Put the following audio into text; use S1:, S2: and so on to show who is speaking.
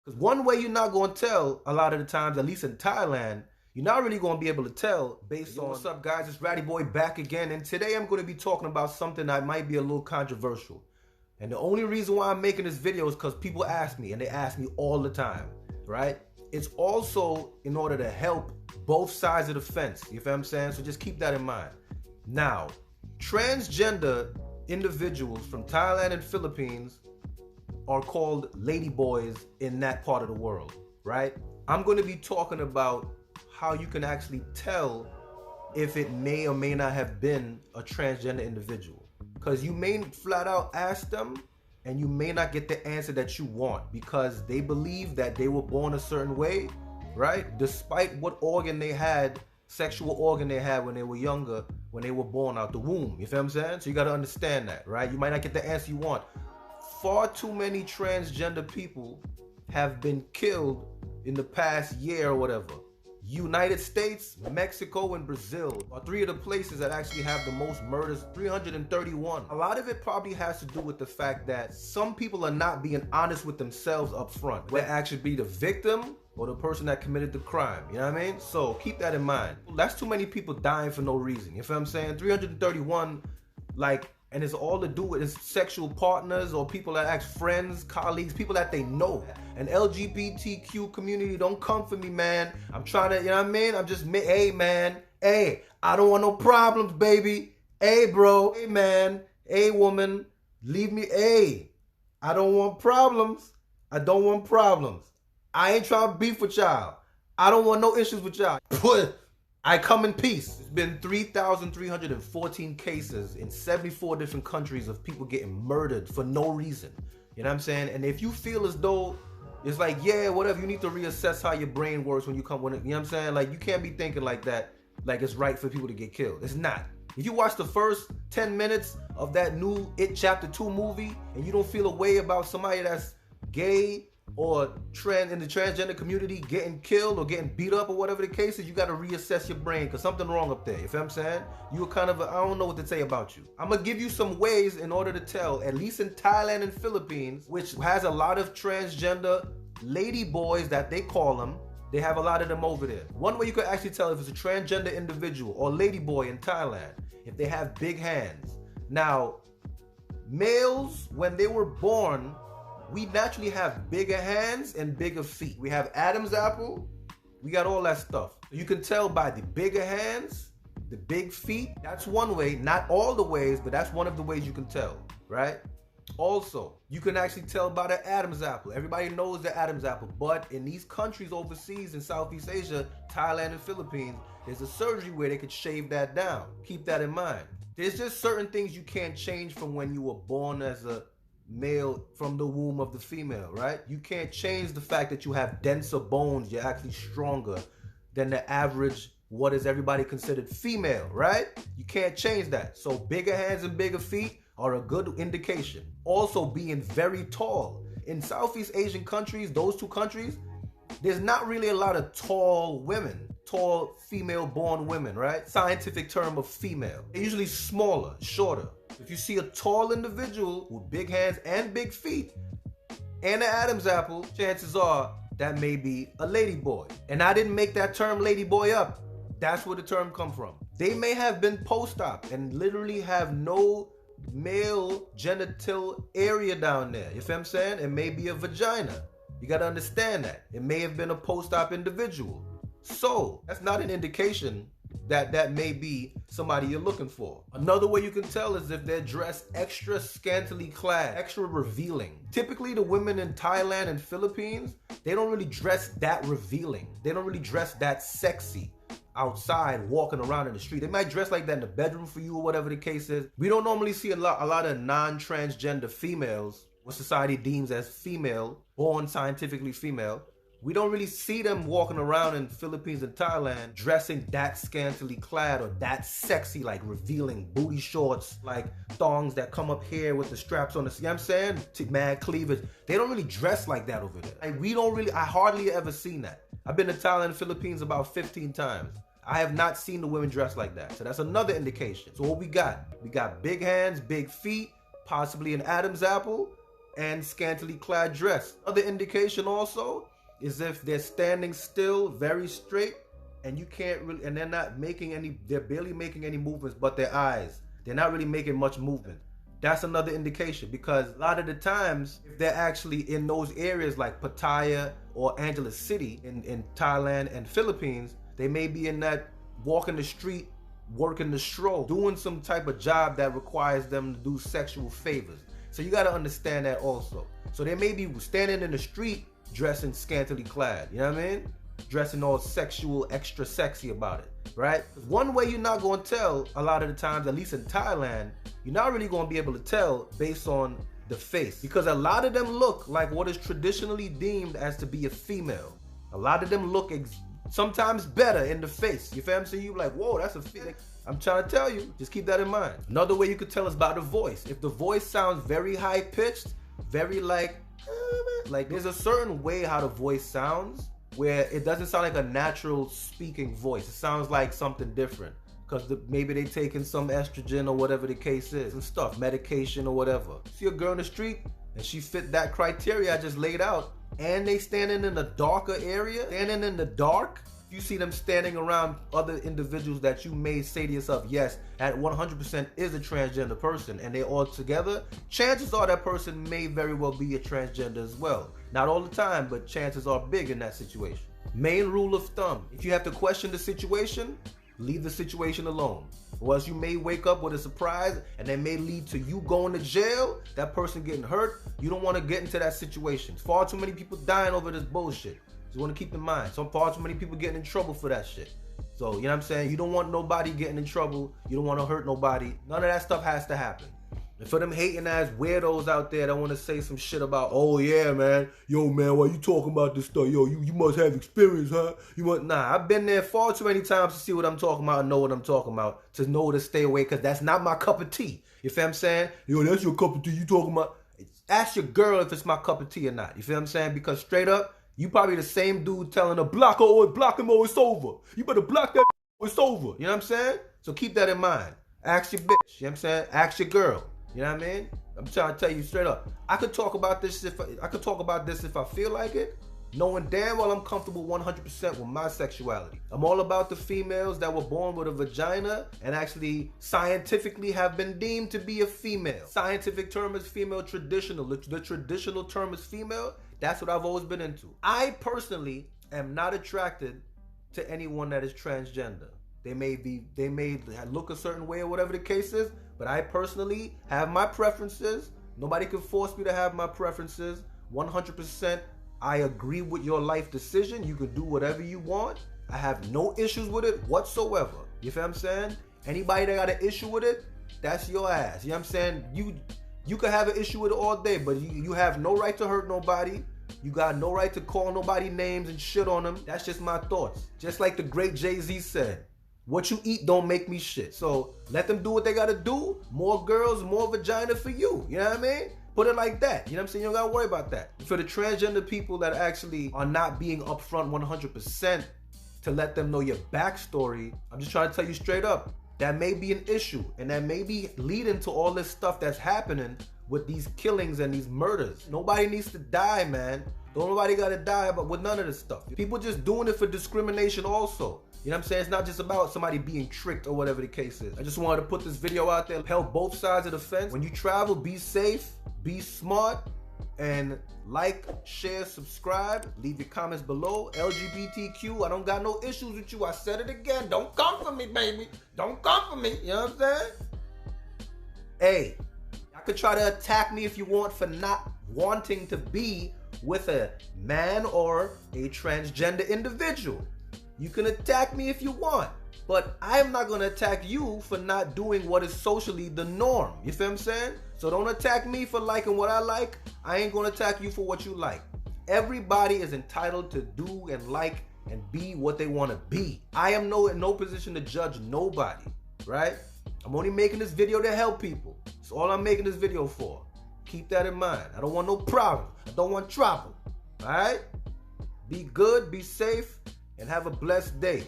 S1: Because one way you're not going to tell a lot of the times, at least in Thailand, you're not really going to be able to tell based on... What's up, guys? It's Ladyboy back again. And today I'm going to be talking about something that might be a little controversial. And the only reason why I'm making this video is because people ask me, and they ask me all the time, right? It's also in order to help both sides of the fence. You feel what I'm saying? So just keep that in mind. Now, transgender individuals from Thailand and Philippines are called Ladyboys in that part of the world, right? I'm going to be talking about how you can actually tell if it may or may not have been a transgender individual. Because you may flat out ask them and you may not get the answer that you want because they believe that they were born a certain way, right? Despite what organ they had, sexual organ they had when they were younger, when they were born out the womb. You feel what I'm saying? So you got to understand that, right? You might not get the answer you want. Far too many transgender people have been killed in the past year or whatever. United States, Mexico, and Brazil are three of the places that actually have the most murders, 331. A lot of it probably has to do with the fact that some people are not being honest with themselves up front. Whether actually be the victim or the person that committed the crime, you know what I mean? So keep that in mind. That's too many people dying for no reason, you feel what I'm saying? 331, like, and it's all to do with his sexual partners or people that act friends, colleagues, people that they know. And LGBTQ community, don't come for me, man. I'm trying to, you know what I mean? I'm just, hey, man. Hey, I don't want no problems, baby. Hey, bro. Hey, man. Hey, woman. Leave me. Hey, I don't want problems. I don't want problems. I ain't trying to beef with y'all. I don't want no issues with y'all. I come in peace. It's been 3,314 cases in 74 different countries of people getting murdered for no reason. You know what I'm saying? And if you feel as though it's like, yeah, whatever, you need to reassess how your brain works when you come, you know what I'm saying? Like, you can't be thinking like that, like it's right for people to get killed. It's not. If you watch the first 10 minutes of that new It Chapter 2 movie and you don't feel a way about somebody that's gay or in the transgender community getting killed or getting beat up or whatever the case is, you got to reassess your brain because something wrong up there. You feel what I'm saying? You were kind of, I don't know what to say about you. I'm going to give you some ways in order to tell, at least in Thailand and Philippines, which has a lot of transgender ladyboys that they call them. They have a lot of them over there. One way you could actually tell if it's a transgender individual or ladyboy in Thailand, if they have big hands. Now, males, when they were born, we naturally have bigger hands and bigger feet. We have Adam's apple. We got all that stuff. You can tell by the bigger hands, the big feet. That's one way. Not all the ways, but that's one of the ways you can tell, right? Also, you can actually tell by the Adam's apple. Everybody knows the Adam's apple. But in these countries overseas in Southeast Asia, Thailand and Philippines, there's a surgery where they could shave that down. Keep that in mind. There's just certain things you can't change from when you were born as a male from the womb of the female, right? You can't change the fact that you have denser bones. You're actually stronger than the average, what is everybody considered female, right? You can't change that. So bigger hands and bigger feet are a good indication. Also being very tall. In Southeast Asian countries, those two countries, there's not really a lot of tall women, tall female born women, right? Scientific term of female. They're usually smaller, shorter. If you see a tall individual with big hands and big feet and an Adam's apple, chances are that may be a ladyboy. And I didn't make that term ladyboy up. That's where the term come from. They may have been post-op and literally have no male genital area down there. You feel what I'm saying? It may be a vagina. You got to understand that. It may have been a post-op individual. So that's not an indication that that may be somebody you're looking for. Another way you can tell is if they're dressed extra scantily clad, extra revealing. Typically the women in Thailand and Philippines, they don't really dress that revealing. They don't really dress that sexy outside walking around in the street. They might dress like that in the bedroom for you or whatever the case is. We don't normally see a lot of non-transgender females, what society deems as female, born scientifically female. We don't really see them walking around in Philippines and Thailand dressing that scantily clad or that sexy, like revealing booty shorts, like thongs that come up here with the straps on the, you know what I'm saying? Mad cleavage. They don't really dress like that over there. Like I hardly ever seen that. I've been to Thailand and Philippines about 15 times. I have not seen the women dress like that. So that's another indication. So what we got? We got big hands, big feet, possibly an Adam's apple, and scantily clad dress. Other indication also is if they're standing still, very straight, and you can't really, and they're barely making any movements but their eyes. They're not really making much movement. That's another indication, because a lot of the times, if they're actually in those areas like Pattaya or Angeles City in Thailand and Philippines, they may be in that walking the street, working the stroll, doing some type of job that requires them to do sexual favors. So you got to understand that also. So they may be standing in the street dressing scantily clad, you know what I mean? Dressing all sexual, extra sexy about it, right? One way you're not going to tell a lot of the times, at least in Thailand, you're not really going to be able to tell based on the face, because a lot of them look like what is traditionally deemed as to be a female. A lot of them look sometimes better in the face. You feel me? So you like, whoa, that's a female. I'm trying to tell you, just keep that in mind. Another way you could tell is by the voice. If the voice sounds very high pitched, very like there's a certain way how the voice sounds where it doesn't sound like a natural speaking voice. It sounds like something different, because maybe they taking some estrogen or whatever the case is and stuff, medication or whatever. See a girl in the street and she fit that criteria I just laid out, and they standing in a darker area, standing in the dark, you see them standing around other individuals that you may say to yourself, yes, that 100% is a transgender person, and they all together, chances are that person may very well be a transgender as well. Not all the time, but chances are big in that situation. Main rule of thumb, if you have to question the situation, leave the situation alone. Or else you may wake up with a surprise and that may lead to you going to jail, that person getting hurt. You don't want to get into that situation. Far too many people dying over this bullshit. So you want to keep in mind, far too many people getting in trouble for that shit. So, you know what I'm saying? You don't want nobody getting in trouble. You don't want to hurt nobody. None of that stuff has to happen. And for them hating ass weirdos out there that want to say some shit about, oh yeah, man, yo, man, why you talking about this stuff? Yo, you must have experience, huh? Nah, I've been there far too many times to see what I'm talking about and know what I'm talking about, to know to stay away, because that's not my cup of tea. You feel what I'm saying? Yo, that's your cup of tea you talking about? Ask your girl if it's my cup of tea or not. You feel what I'm saying? Because straight up, you probably the same dude telling her, block him or it's over. You better block that or it's over. You know what I'm saying? So keep that in mind. Ask your bitch. You know what I'm saying? Ask your girl. You know what I mean? I'm trying to tell you straight up. I could talk about this if I feel like it, knowing damn well I'm comfortable 100% with my sexuality. I'm all about the females that were born with a vagina and actually scientifically have been deemed to be a female. Scientific term is female traditional. The traditional term is female. That's what I've always been into. I personally am not attracted to anyone that is transgender. They may look a certain way or whatever the case is, but I personally have my preferences. Nobody can force me to have my preferences. 100%, I agree with your life decision. You can do whatever you want. I have no issues with it whatsoever. You feel what I'm saying? Anybody that got an issue with it, that's your ass. You know what I'm saying? You could have an issue with it all day, but you have no right to hurt nobody. You got no right to call nobody names and shit on them. That's just my thoughts. Just like the great Jay-Z said, what you eat don't make me shit. So let them do what they gotta do. More girls, more vagina for you. You know what I mean? Put it like that. You know what I'm saying? You don't gotta worry about that. For the transgender people that actually are not being upfront 100% to let them know your backstory, I'm just trying to tell you straight up, that may be an issue, and that may be leading to all this stuff that's happening with these killings and these murders. Nobody needs to die, man. Don't nobody gotta die with none of this stuff. People just doing it for discrimination also. You know what I'm saying? It's not just about somebody being tricked or whatever the case is. I just wanted to put this video out there, help both sides of the fence. When you travel, be safe, be smart, and like, share, subscribe. Leave your comments below. LGBTQ, I don't got no issues with you. I said it again. Don't come for me, baby. Don't come for me. You know what I'm saying? Hey, y'all could try to attack me if you want for not wanting to be with a man or a transgender individual. You can attack me if you want, but I'm not gonna attack you for not doing what is socially the norm. You feel what I'm saying? So don't attack me for liking what I like. I ain't gonna attack you for what you like. Everybody is entitled to do and like and be what they wanna be. I am in no position to judge nobody, right? I'm only making this video to help people. That's all I'm making this video for. Keep that in mind. I don't want no problem. I don't want trouble, all right? Be good, be safe, and have a blessed day.